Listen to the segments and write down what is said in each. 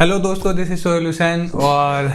Hello दोस्तों, this is Sohail Hussain. और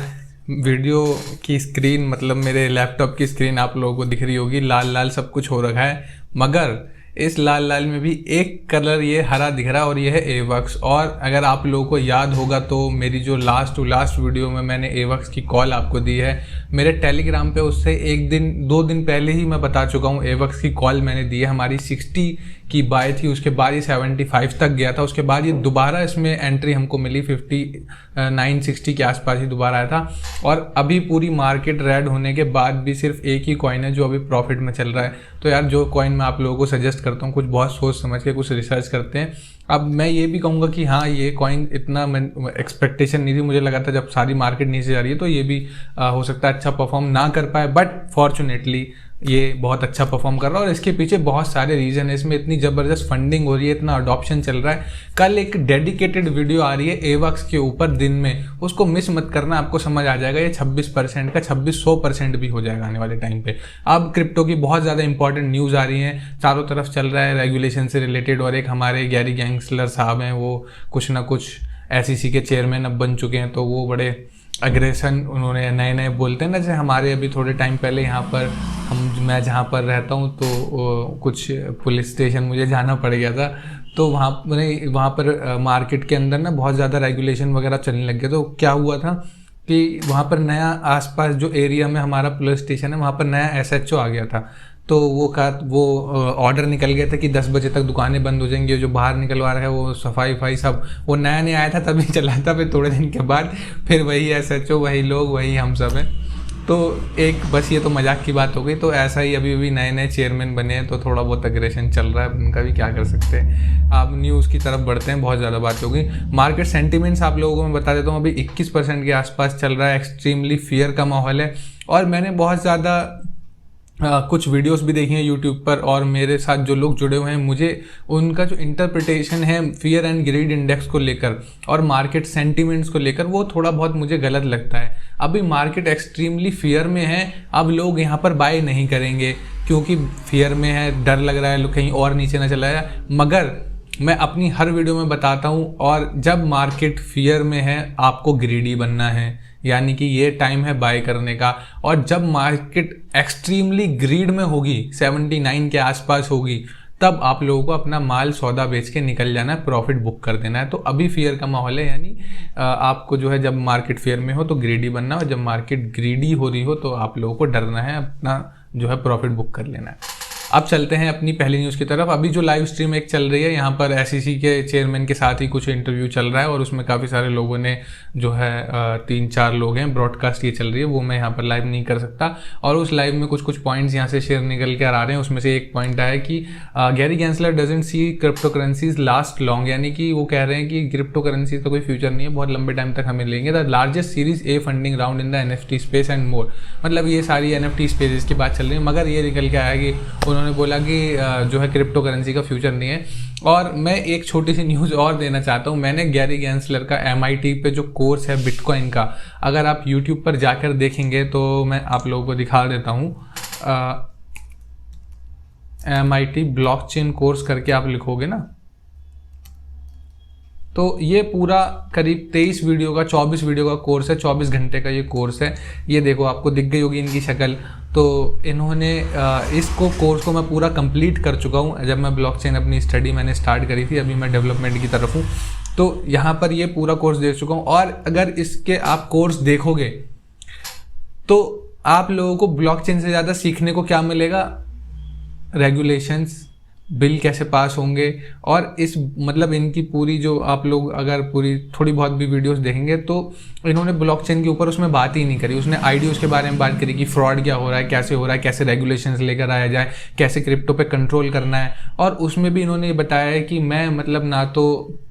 video की स्क्रीन मतलब मेरे लैपटॉप की स्क्रीन आप लोगों को दिख रही होगी, लाल लाल सब कुछ हो रखा है, मगर इस लाल लाल में भी एक कलर ये हरा दिख रहा है और ये है एवक्स। और अगर आप लोगों को याद होगा तो मेरी जो लास्ट टू लास्ट वीडियो में मैंने एवक्स की कॉल आपको दी है, मेरे टेलीग्राम पे उससे एक दिन 2 दिन पहले ही मैं बता चुका हूँ एवक्स की कॉल मैंने दी है। हमारी 60 की बाय थी, उसके बाद ये 75 तक गया था, उसके बाद ये दोबारा इसमें एंट्री हमको मिली 59-60 के आसपास ही दोबारा आया था। और अभी पूरी मार्केट रेड होने के बाद भी सिर्फ एक ही कॉइन है जो अभी प्रॉफिट में चल रहा है। तो यार जो कॉइन मैं आप लोगों को सजेस्ट करता हूँ, कुछ बहुत सोच समझ के कुछ रिसर्च करते हैं। अब मैं ये भी कहूँगा कि हाँ, ये कॉइन इतना एक्सपेक्टेशन नहीं थी, मुझे लगा था जब सारी मार्केट नीचे जा रही है तो ये भी हो सकता है अच्छा परफॉर्म ना कर पाए, बट फॉर्चुनेटली ये बहुत अच्छा परफॉर्म कर रहा है। और इसके पीछे बहुत सारे रीजन है, इसमें इतनी ज़बरदस्त फंडिंग हो रही है, इतना अडॉप्शन चल रहा है। कल एक डेडिकेटेड वीडियो आ रही है एवक्स के ऊपर दिन में, उसको मिस मत करना, आपको समझ आ जाएगा। ये 26% का 2600% भी हो जाएगा आने वाले टाइम पे। अब क्रिप्टो की बहुत ज़्यादा इंपॉर्टेंट न्यूज़ आ रही है, चारों तरफ चल रहा है रेगुलेशन से रिलेटेड। और एक हमारे गैरी गैंगस्लर साहब हैं, वो कुछ ना कुछ SEC के चेयरमैन अब बन चुके हैं, तो वो बड़े अग्रेशन उन्होंने नए नए बोलते हैं ना। जैसे हमारे अभी थोड़े टाइम पहले यहाँ पर मैं जहाँ पर रहता हूँ तो कुछ पुलिस स्टेशन मुझे जाना पड़ गया था, तो वहाँ पर मार्केट के अंदर ना बहुत ज़्यादा रेगुलेशन वगैरह चलने लग गया। तो क्या हुआ था कि वहाँ पर नया आसपास जो एरिया में हमारा पुलिस स्टेशन है वहाँ पर नया SHO आ गया था। तो वो ऑर्डर निकल गया था कि 10 बजे तक दुकानें बंद हो जाएंगी, जो बाहर निकलवा रहा है वो सफाई सब, वो नया नया आया था तभी चला था। फिर थोड़े दिन के बाद फिर वही SHO, वही लोग, वही हम सब हैं। तो एक बस ये तो मजाक की बात हो गई। तो ऐसा ही अभी नए नए चेयरमैन बने हैं, तो थोड़ा बहुत अग्रेशन चल रहा है, उनका भी क्या कर सकते हैं। आप न्यूज़ की तरफ बढ़ते हैं, बहुत ज़्यादा बात हो गई। मार्केट सेंटिमेंट्स आप लोगों को मैं बता देता हूँ, अभी 21% के आसपास चल रहा है, एक्सट्रीमली फियर का माहौल है। और मैंने बहुत ज़्यादा कुछ वीडियोस भी देखी हैं यूट्यूब पर, और मेरे साथ जो लोग जुड़े हुए हैं, मुझे उनका जो इंटरप्रिटेशन है फियर एंड ग्रीड इंडेक्स को लेकर और मार्केट सेंटिमेंट्स को लेकर, वो थोड़ा बहुत मुझे गलत लगता है। अभी मार्केट एक्सट्रीमली फियर में है, अब लोग यहाँ पर बाय नहीं करेंगे क्योंकि फियर में है, डर लग रहा है कहीं और नीचे ना चला जाए। मगर मैं अपनी हर वीडियो में बताता हूँ, और जब मार्केट फियर में है आपको ग्रीडी बनना है, यानी कि ये टाइम है बाय करने का। और जब मार्केट एक्सट्रीमली ग्रीड में होगी, 79 के आसपास होगी, तब आप लोगों को अपना माल सौदा बेच के निकल जाना है, प्रॉफिट बुक कर देना है। तो अभी फियर का माहौल है, यानी आपको जो है जब मार्केट फियर में हो तो ग्रीडी बनना है, और जब मार्केट ग्रीडी हो रही हो तो आप लोगों को डरना है, अपना जो है प्रॉफिट बुक कर लेना है। अब चलते हैं अपनी पहली न्यूज़ की तरफ। अभी जो लाइव स्ट्रीम एक चल रही है, यहाँ पर SEC के चेयरमैन के साथ ही कुछ इंटरव्यू चल रहा है, और उसमें काफ़ी सारे लोगों ने जो है 3-4 लोग हैं, ब्रॉडकास्ट ये चल रही है, वो मैं यहाँ पर लाइव नहीं कर सकता। और उस लाइव में कुछ पॉइंट्स यहाँ से शेयर निकल कर आ रहे हैं। उसमें से एक पॉइंट है कि Gary Gensler doesn't see cryptocurrencies last long, यानी कि वो कह रहे हैं कि क्रिप्टो करेंसीज का कोई फ्यूचर नहीं है, बहुत लंबे टाइम तक हमें लेंगे। The largest series A funding round in the NFT space and more, मतलब ये सारी NFT स्पेस की बात चल रही है। मगर ये निकल के आया कि उन्होंने बोला कि जो है क्रिप्टो करेंसी का फ्यूचर नहीं है। और मैं एक छोटी सी न्यूज़ और देना चाहता हूँ। मैंने गैरी गैंसलर का MIT पे जो कोर्स है बिटकॉइन का, अगर आप YouTube पर जाकर देखेंगे तो मैं आप लोगों को दिखा देता हूँ। MIT ब्लॉकचेन कोर्स करके आप लिखोगे ना, तो ये पूरा करीब 23 वीडियो का 24 वीडियो का कोर्स है, 24 घंटे का ये कोर्स है। ये देखो, आपको दिख गई होगी इनकी शक्ल। तो इन्होंने इसको कोर्स को मैं पूरा कंप्लीट कर चुका हूँ। जब मैं ब्लॉकचेन अपनी स्टडी मैंने स्टार्ट करी थी, अभी मैं डेवलपमेंट की तरफ हूँ, तो यहाँ पर ये पूरा कोर्स देख चुका हूँ। और अगर इसके आप कोर्स देखोगे तो आप लोगों को ब्लॉकचेन से ज़्यादा सीखने को क्या मिलेगा, रेगुलेशंस, बिल कैसे पास होंगे। और इस मतलब इनकी पूरी जो आप लोग अगर पूरी थोड़ी बहुत भी वीडियोस देखेंगे तो इन्होंने ब्लॉकचेन के ऊपर उसमें बात ही नहीं करी। उसने आईडीओज के बारे में बात करी कि फ्रॉड क्या हो रहा है, कैसे हो रहा है, कैसे रेगुलेशंस लेकर आया जाए, कैसे क्रिप्टो पे कंट्रोल करना है। और उसमें भी इन्होंने ये बताया है कि मैं मतलब ना तो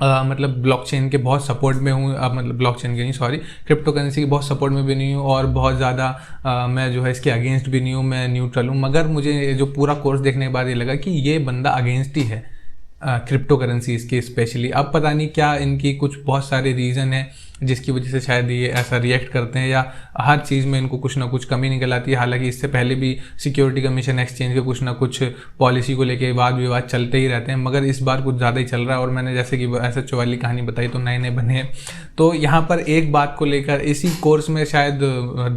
मतलब ब्लॉकचेन के बहुत सपोर्ट में हूँ, मतलब ब्लॉकचेन के नहीं, सॉरी, क्रिप्टो करेंसी के बहुत सपोर्ट में भी नहीं हूँ, और बहुत ज़्यादा मैं जो है इसके अगेंस्ट भी नहीं हूँ, मैं न्यूट्रल हूँ। मगर मुझे जो पूरा कोर्स देखने के बाद ये लगा कि ये बंदा अगेंस्ट ही है। क्रिप्टो करेंसीज की स्पेशली। अब पता नहीं क्या इनकी कुछ बहुत सारे रीज़न है जिसकी वजह से शायद ये ऐसा रिएक्ट करते हैं, या हर चीज़ में इनको कुछ ना कुछ कमी निकल आती है। हालांकि इससे पहले भी सिक्योरिटी कमीशन एक्सचेंज के कुछ ना कुछ पॉलिसी को लेके वाद विवाद चलते ही रहते हैं, मगर इस बार कुछ ज़्यादा ही चल रहा है। और मैंने जैसे कि SHO वाली कहानी बताई तो नए नए बने हैं। तो यहाँ पर एक बात को लेकर इसी कोर्स में शायद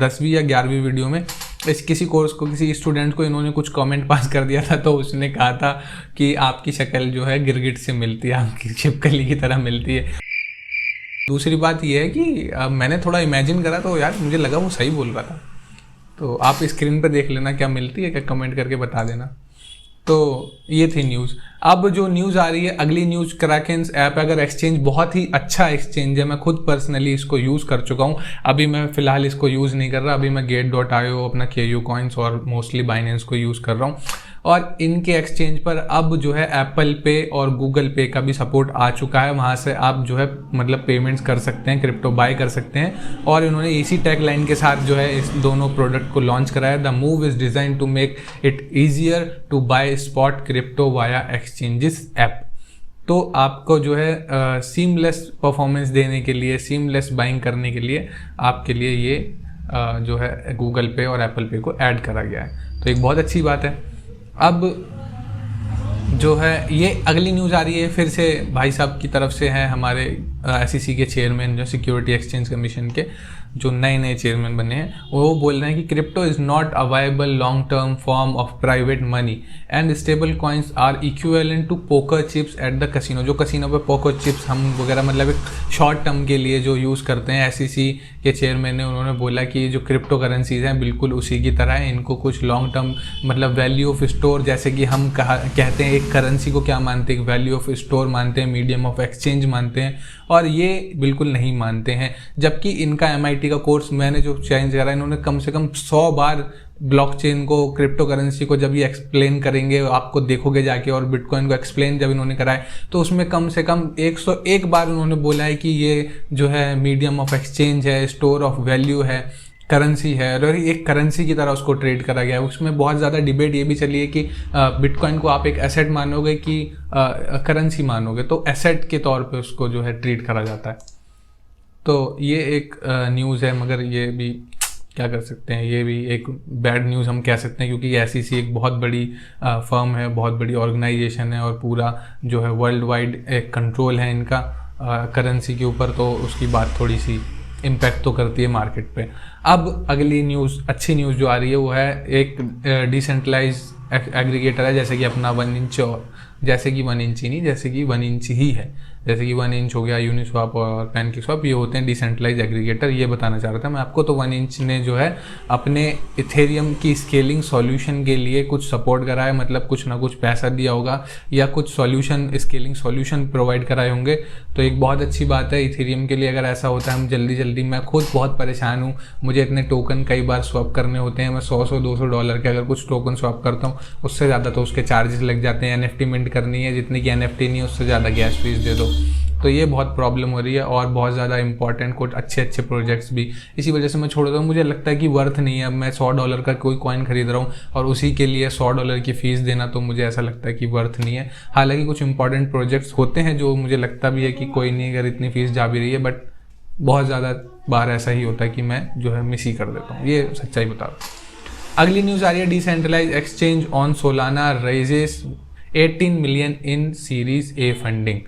10वीं या 11वीं वीडियो में किसी कोर्स को किसी स्टूडेंट को इन्होंने कुछ कमेंट पास कर दिया था, तो उसने कहा था कि आपकी शक्ल जो है गिरगिट से मिलती है, आपकी छिपकली की तरह मिलती है। दूसरी बात यह है कि मैंने थोड़ा इमेजिन करा तो यार मुझे लगा वो सही बोल रहा था। तो आप स्क्रीन पर देख लेना क्या मिलती है, क्या कमेंट करके बता देना। तो ये थी न्यूज़। अब जो न्यूज़ आ रही है अगली न्यूज़, क्राकेंस ऐप अगर एक्सचेंज बहुत ही अच्छा एक्सचेंज है, मैं खुद पर्सनली इसको यूज़ कर चुका हूँ। अभी मैं फ़िलहाल इसको यूज़ नहीं कर रहा, अभी मैं Gate.io अपना KU कॉइन्स और मोस्टली बाइनेंस को यूज़ कर रहा हूँ। और इनके एक्सचेंज पर अब जो है एप्पल पे और गूगल पे का भी सपोर्ट आ चुका है। वहाँ से आप जो है मतलब पेमेंट्स कर सकते हैं, क्रिप्टो बाय कर सकते हैं। और इन्होंने इसी टैग लाइन के साथ जो है इस दोनों प्रोडक्ट को लॉन्च कराया। The move is design to make it easier to buy spot crypto via exchanges app. तो आपको जो है सीमलेस परफॉर्मेंस देने के लिए, सीमलेस बाइंग करने के लिए आपके लिए ये जो है गूगल पे और एप्पल पे को ऐड करा गया है। तो एक बहुत अच्छी बात है। अब जो है ये अगली न्यूज़ आ रही है फिर से भाई साहब की तरफ से है, हमारे SEC के चेयरमैन जो सिक्योरिटी एक्सचेंज कमीशन के जो नए नए चेयरमैन बने हैं, वो बोल रहे हैं कि crypto is not a viable long term form of private money and stable coins are equivalent to poker chips at the casino. जो कसिनो पे पोकर चिप्स हम वगैरह मतलब एक शॉर्ट टर्म के लिए जो यूज़ करते हैं, SEC के चेयरमैन ने उन्होंने बोला कि जो क्रिप्टो करेंसीज हैं बिल्कुल उसी की तरह है। इनको कुछ लॉन्ग टर्म मतलब वैल्यू ऑफ स्टोर, जैसे कि हम कहते हैं एक करेंसी को क्या मानते हैं, वैल्यू ऑफ स्टोर मानते हैं, मीडियम ऑफ एक्सचेंज मानते हैं, और ये बिल्कुल नहीं मानते हैं। जबकि इनका MIT का कोर्स मैंने जो चेंज करा, इन्होंने कम से कम 100 बार ब्लॉकचेन को, क्रिप्टो करेंसी को जब ये एक्सप्लेन करेंगे, आपको देखोगे जाके, और बिटकॉइन को एक्सप्लेन जब इन्होंने करा है तो उसमें कम से कम 101 बार उन्होंने बोला है कि ये जो है मीडियम ऑफ एक्सचेंज है, स्टोर ऑफ वैल्यू है, करेंसी है, और एक करेंसी की तरह उसको ट्रेड करा गया है। उसमें बहुत ज़्यादा डिबेट ये भी चली है कि बिटकॉइन को आप एक एसेट मानोगे कि करेंसी मानोगे। तो एसेट के तौर पे उसको जो है ट्रीट करा जाता है। तो ये एक न्यूज़ है, मगर ये भी क्या कर सकते हैं, ये भी एक बैड न्यूज़ हम कह सकते हैं, क्योंकि SEC एक बहुत बड़ी फर्म है, बहुत बड़ी ऑर्गेनाइजेशन है, और पूरा जो है वर्ल्ड वाइड एक कंट्रोल है इनका करेंसी के ऊपर। तो उसकी बात थोड़ी सी इम्पैक्ट तो करती है मार्केट पे। अब अगली न्यूज़, अच्छी न्यूज़ जो आ रही है वो है एक डिसेंट्रलाइज एग्रीगेटर है, जैसे कि अपना 1 इंच, और जैसे कि 1 इंच ही नहीं, जैसे कि 1 इंच ही है, जैसे कि 1 इंच हो गया, यूनिस्वाप और पैनकेकस्वाप, ये होते हैं डिसेंट्रलाइज एग्रीगेटर। ये बताना चाह रहा था मैं आपको। तो 1 इंच ने जो है अपने इथेरियम की स्केलिंग सॉल्यूशन के लिए कुछ सपोर्ट करा है, मतलब कुछ ना कुछ पैसा दिया होगा या कुछ सॉल्यूशन, स्केलिंग सॉल्यूशन प्रोवाइड कराए होंगे। तो एक बहुत अच्छी बात है इथेरियम के लिए अगर ऐसा होता है। हम जल्दी मैं खुद बहुत परेशान हूँ, मुझे इतने टोकन कई बार स्वैप करने होते हैं। मैं $100-200 के अगर कुछ टोकन स्वैप करता हूँ, उससे ज़्यादा तो उसके चार्जेस लग जाते हैं। NFT मिंट करनी है, जितनी की NFT नहीं है उससे ज़्यादा गैस फीस दे दो। तो ये बहुत प्रॉब्लम हो रही है, और बहुत ज़्यादा इंपॉर्टेंट कुछ अच्छे प्रोजेक्ट्स भी इसी वजह से मैं छोड़ रहा हूँ। मुझे लगता है कि वर्थ नहीं है। अब मैं $100 का कोई कॉइन खरीद रहा हूँ और उसी के लिए $100 की फ़ीस देना, तो मुझे ऐसा लगता है कि वर्थ नहीं है। हालांकि कुछ इंपॉर्टेंट प्रोजेक्ट्स होते हैं जो मुझे लगता भी है कि कोई नहीं, अगर इतनी फ़ीस जा भी रही है, बट बहुत ज़्यादा बार ऐसा ही होता है कि मैं जो है मिस ही कर देता हूँ। ये सच्चाई बता रहा हूँ। अगली न्यूज़ आ रही है, decentralise exchange on Solana raises 18 million in series A funding.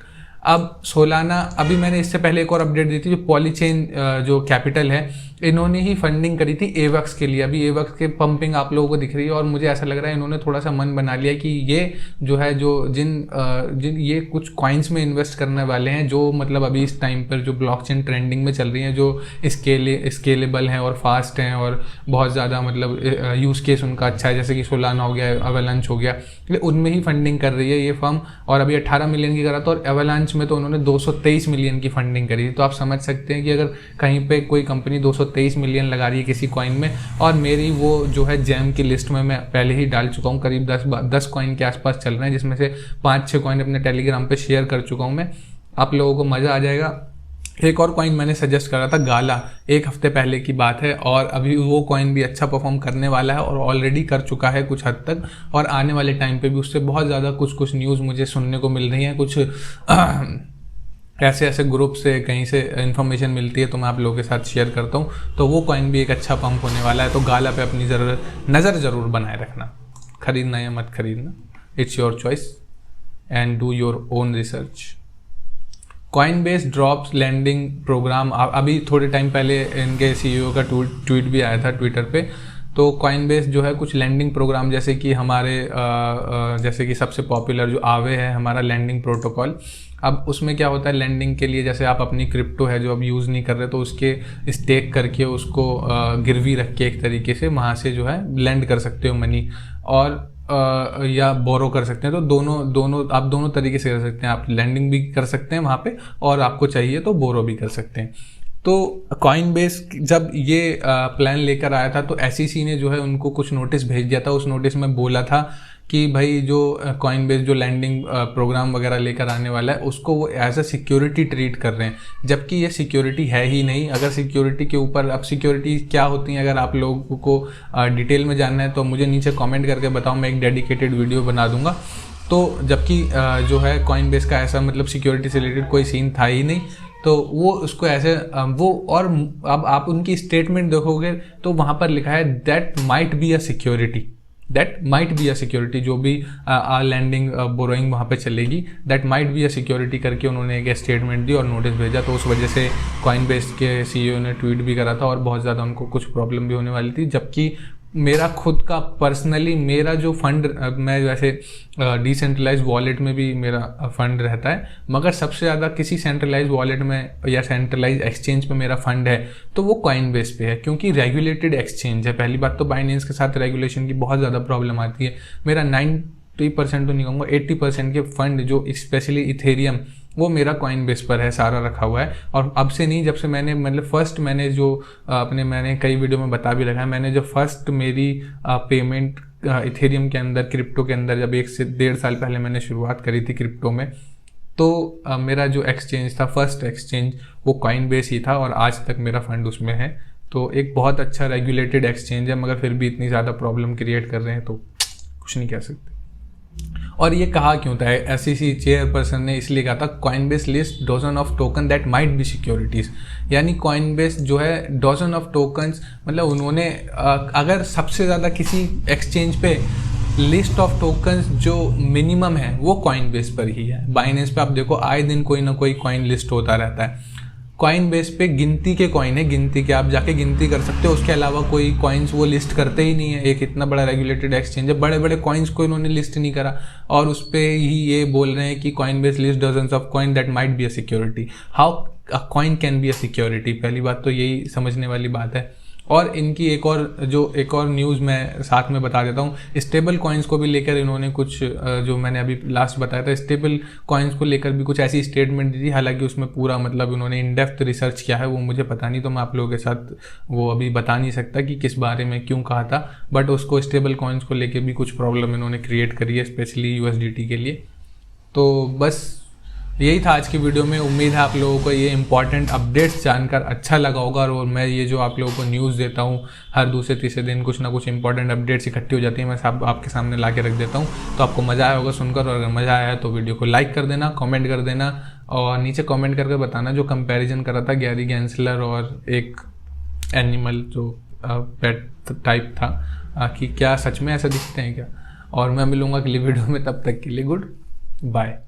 अब सोलाना, अभी मैंने इससे पहले एक और अपडेट दी थी, जो पॉलीचेन जो कैपिटल है, इन्होंने ही फंडिंग करी थी AVAX के लिए। अभी AVAX के पंपिंग आप लोगों को दिख रही है, और मुझे ऐसा लग रहा है इन्होंने थोड़ा सा मन बना लिया कि ये जो है जिन ये कुछ कॉइन्स में इन्वेस्ट करने वाले हैं, जो मतलब अभी इस टाइम पर जो ब्लॉकचेन ट्रेंडिंग में चल रही हैं, जो स्केलेबल हैं और फास्ट हैं, और बहुत ज़्यादा मतलब यूज़ केस उनका अच्छा है, जैसे कि सोलाना हो गया, एवलांच हो गया, उनमें ही फंडिंग कर रही है ये फर्म। और अभी 18 मिलियन की करा था, और एवलांच में तो उन्होंने 223 मिलियन की फंडिंग करी थी। तो आप समझ सकते हैं कि अगर कहीं पे कोई कंपनी 223 मिलियन लगा रही है किसी कॉइन में, और मेरी वो जो है जैम की लिस्ट में मैं पहले ही डाल चुका हूँ, करीब 10 कॉइन के आसपास चल रहे हैं, जिसमें से 5-6 कॉइन अपने टेलीग्राम पे शेयर कर चुका हूँ मैं। आप लोगों को मज़ा आ जाएगा। एक और कॉइन मैंने सजेस्ट करा था गाला, एक हफ्ते पहले की बात है, और अभी वो कॉइन भी अच्छा परफॉर्म करने वाला है और ऑलरेडी कर चुका है कुछ हद तक, और आने वाले टाइम पे भी उससे बहुत ज़्यादा कुछ न्यूज़ मुझे सुनने को मिल रही है, कुछ ऐसे ग्रुप से कहीं से इन्फॉर्मेशन मिलती है तो मैं आप लोगों के साथ शेयर करता हूँ। तो वो कॉइन भी एक अच्छा पंप होने वाला है, तो गाला पे अपनी नज़र ज़रूर बनाए रखना। खरीदना या मत खरीदना, it's your choice and do your own research. Coinbase drops lending programme, अभी थोड़े टाइम पहले इनके CEO का ट्वीट भी आया था ट्विटर पे। तो कॉइनबेस जो है कुछ लैंडिंग प्रोग्राम, जैसे कि हमारे जैसे कि सबसे पॉपुलर जो आवे है हमारा लैंडिंग प्रोटोकॉल, अब उसमें क्या होता है लैंडिंग के लिए, जैसे आप अपनी क्रिप्टो है जो अब यूज़ नहीं कर रहे तो उसके स्टेक करके उसको गिरवी रख के एक तरीके से वहाँ से जो है लैंड कर सकते हो मनी, और या बोरो कर सकते हैं। तो दोनों आप दोनों तरीके से कर सकते हैं, आप लैंडिंग भी कर सकते हैं वहाँ पे, और आपको चाहिए तो बोरो भी कर सकते हैं। तो कॉइनबेस जब ये प्लान लेकर आया था तो SEC ने जो है उनको कुछ नोटिस भेज दिया था। उस नोटिस में बोला था कि भाई जो कॉइनबेस जो लैंडिंग प्रोग्राम वगैरह लेकर आने वाला है उसको वो एज अ सिक्योरिटी ट्रीट कर रहे हैं, जबकि ये सिक्योरिटी है ही नहीं। अगर सिक्योरिटी के ऊपर, अब सिक्योरिटी क्या होती है अगर आप लोगों को डिटेल में जानना है तो मुझे नीचे कमेंट करके बताओ, मैं एक डेडिकेटेड वीडियो बना दूंगा। तो जबकि जो है कॉइनबेस का ऐसा मतलब सिक्योरिटी से रिलेटेड कोई सीन था ही नहीं, तो वो उसको ऐसे वो, और अब आप उनकी स्टेटमेंट देखोगे तो वहाँ पर लिखा है that might be a security, that might be a security, जो भी लैंडिंग बोरोइंग वहाँ पे चलेगी that might be a security करके उन्होंने एक स्टेटमेंट दी और नोटिस भेजा। तो उस वजह से कॉइनबेस के CEO ने ट्वीट भी करा था और बहुत ज़्यादा उनको कुछ प्रॉब्लम भी होने वाली थी। जबकि मेरा खुद का पर्सनली मेरा जो फंड, मैं वैसे डिसेंट्रलाइज वॉलेट में भी मेरा फंड रहता है, मगर सबसे ज़्यादा किसी सेंट्रलाइज वॉलेट में या सेंट्रलाइज एक्सचेंज पे मेरा फंड है तो वो कॉइनबेस पे है, क्योंकि रेगुलेटेड एक्सचेंज है। पहली बात तो बाइनेंस के साथ रेगुलेशन की बहुत ज़्यादा प्रॉब्लम आती है। मेरा 90% तो नहीं कहूँगा, 80% के फंड जो स्पेशली इथेरियम, वो मेरा कॉइनबेस पर है, सारा रखा हुआ है। और अब से नहीं, जब से मैंने मतलब फर्स्ट मैंने जो मैंने कई वीडियो में बता भी रखा है, मैंने जो फर्स्ट मेरी पेमेंट इथेरियम के अंदर, क्रिप्टो के अंदर, जब 1 से 1.5 साल पहले मैंने शुरुआत करी थी क्रिप्टो में, तो मेरा जो एक्सचेंज था, फर्स्ट एक्सचेंज, वो कॉइनबेस ही था और आज तक मेरा फंड उसमें है। तो एक बहुत अच्छा रेगुलेटेड एक्सचेंज है, मगर फिर भी इतनी ज़्यादा प्रॉब्लम क्रिएट कर रहे हैं तो कुछ नहीं कह सकते। और ये कहा क्यों था, SEC चेयरपर्सन ने इसलिए कहा था Coinbase list dozen of token that might be securities, यानी कॉइनबेस जो है डजन ऑफ टोकन्स, मतलब उन्होंने अगर सबसे ज़्यादा किसी एक्सचेंज पे लिस्ट ऑफ टोकन्स जो मिनिमम है वो कॉइनबेस पर ही है। बाइनेंस पे आप देखो आए दिन कोई ना कोई कॉइन लिस्ट होता रहता है। कॉइनबेस पे गिनती के कॉइन है, गिनती के, आप जाके गिनती कर सकते हो, उसके अलावा कोई कॉइन्स वो लिस्ट करते ही नहीं है। एक इतना बड़ा रेगुलेटेड एक्सचेंज है, बड़े बड़े कॉइन्स को इन्होंने लिस्ट नहीं करा और उस पर ही ये बोल रहे हैं कि Coinbase list dozens of coin that might be a security. How a coin can be a security? पहली बात तो यही समझने वाली बात है। और इनकी एक और न्यूज़ मैं साथ में बता देता हूँ, स्टेबल कॉइन्स को भी लेकर इन्होंने कुछ, जो मैंने अभी लास्ट बताया था, स्टेबल कॉइन्स को लेकर भी कुछ ऐसी स्टेटमेंट दी थी। हालांकि उसमें पूरा मतलब उन्होंने इन डेप्थ रिसर्च किया है, वो मुझे पता नहीं, तो मैं आप लोगों के साथ वो अभी बता नहीं सकता कि किस बारे में क्यों कहा था। बट उसको स्टेबल कॉइन्स को लेकर भी कुछ प्रॉब्लम इन्होंने क्रिएट करी है, स्पेशली USDT के लिए। तो बस यही था आज की वीडियो में। उम्मीद है आप लोगों को ये इंपॉर्टेंट अपडेट्स जानकर अच्छा लगा होगा, और मैं ये जो आप लोगों को न्यूज़ देता हूँ हर दूसरे तीसरे दिन कुछ ना कुछ इंपॉर्टेंट अपडेट्स इकट्ठी हो जाती है, मैं सब आपके सामने ला के रख देता हूँ। तो आपको मज़ा आया होगा सुनकर, और अगर मज़ा आया है तो वीडियो को लाइक कर देना, कमेंट कर देना, और नीचे कमेंट करके बताना जो कंपैरिजन करा था गैरी गैंसलर और एक एनिमल जो पेट टाइप था, कि क्या सच में ऐसा दिखते हैं क्या। और मैं मिलूँगा अगली वीडियो में, तब तक के लिए गुड बाय।